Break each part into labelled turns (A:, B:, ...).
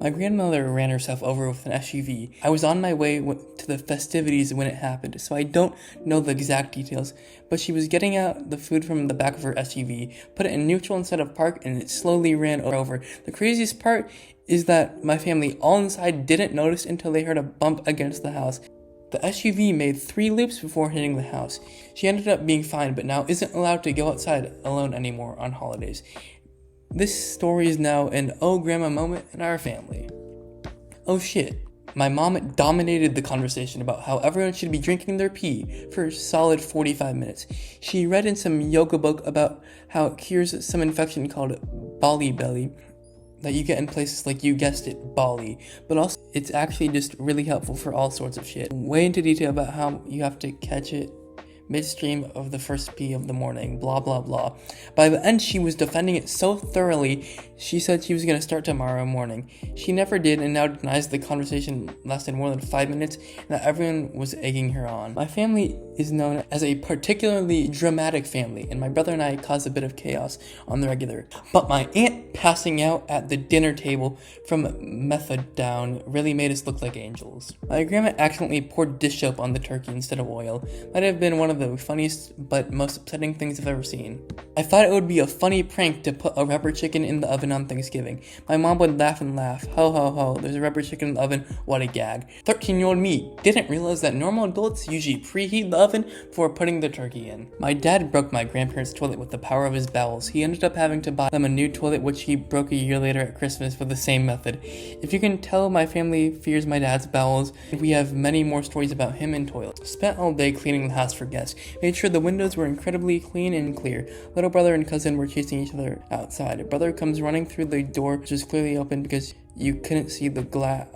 A: My grandmother ran herself over with an SUV. I was on my way to the festivities when it happened, so I don't know the exact details, but she was getting out the food from the back of her SUV, put it in neutral instead of park, and it slowly ran over. The craziest part is that my family all inside didn't notice until they heard a bump against the house. The SUV made 3 loops before hitting the house. She ended up being fine, but now isn't allowed to go outside alone anymore on holidays. This story is now an oh grandma moment in our family. Oh shit. My mom dominated the conversation about how everyone should be drinking their pee for a solid 45 minutes. She read in some yoga book about how it cures some infection called Bali belly that you get in places like, you guessed it, Bali, but also it's actually just really helpful for all sorts of shit. Way into detail about how you have to catch it midstream of the first pee of the morning, blah blah blah. By the end, she was defending it so thoroughly, she said she was going to start tomorrow morning. She never did, and now denies the conversation lasted more than 5 minutes and that everyone was egging her on. My family is known as a particularly dramatic family, and my brother and I cause a bit of chaos on the regular. But my aunt passing out at the dinner table from methadone really made us look like angels. My grandma accidentally poured dish soap on the turkey instead of oil. Might have been one of the funniest but most upsetting things I've ever seen. I thought it would be a funny prank to put a rubber chicken in the oven on Thanksgiving. My mom would laugh and laugh. Ho ho ho, there's a rubber chicken in the oven, what a gag. 13-year-old me didn't realize that normal adults usually preheat the oven before putting the turkey in. My dad broke my grandparents' toilet with the power of his bowels. He ended up having to buy them a new toilet, which he broke a year later at Christmas with the same method. If you can tell, my family fears my dad's bowels. We have many more stories about him and toilets. Spent all day cleaning the house for guests. Made sure the windows were incredibly clean and clear. Little brother and cousin were chasing each other outside. Brother comes running through the door, which is clearly open because you couldn't see the glass.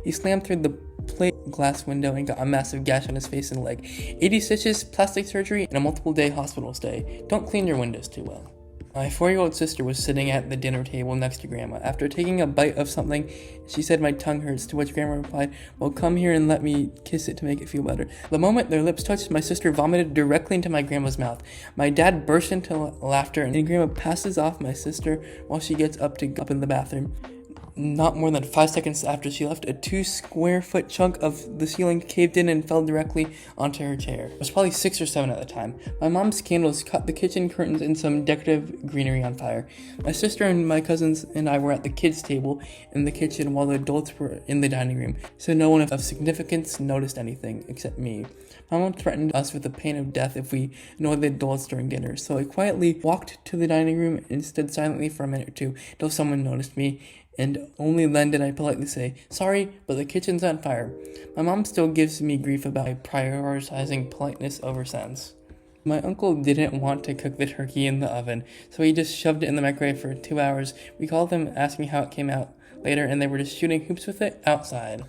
A: He slammed through the plate glass window and got a massive gash on his face and leg. 80 stitches, plastic surgery, and a multiple-day hospital stay. Don't clean your windows too well. My 4-year-old sister was sitting at the dinner table next to Grandma. After taking a bite of something, she said my tongue hurts, to which Grandma replied, well, come here and let me kiss it to make it feel better. The moment their lips touched, my sister vomited directly into my grandma's mouth. My dad burst into laughter, and Grandma passes off my sister while she gets up in the bathroom. Not more than 5 seconds after she left, a 2-square-foot chunk of the ceiling caved in and fell directly onto her chair. I was probably 6 or 7 at the time. My mom's candles caught the kitchen curtains and some decorative greenery on fire. My sister and my cousins and I were at the kids' table in the kitchen while the adults were in the dining room, so no one of significance noticed anything except me. My mom threatened us with the pain of death if we annoyed the adults during dinner, so I quietly walked to the dining room and stood silently for a minute or two until someone noticed me, and only then did I politely say, sorry, but the kitchen's on fire. My mom still gives me grief about prioritizing politeness over sense. My uncle didn't want to cook the turkey in the oven, so he just shoved it in the microwave for 2 hours. We called them asking how it came out later, and they were just shooting hoops with it outside.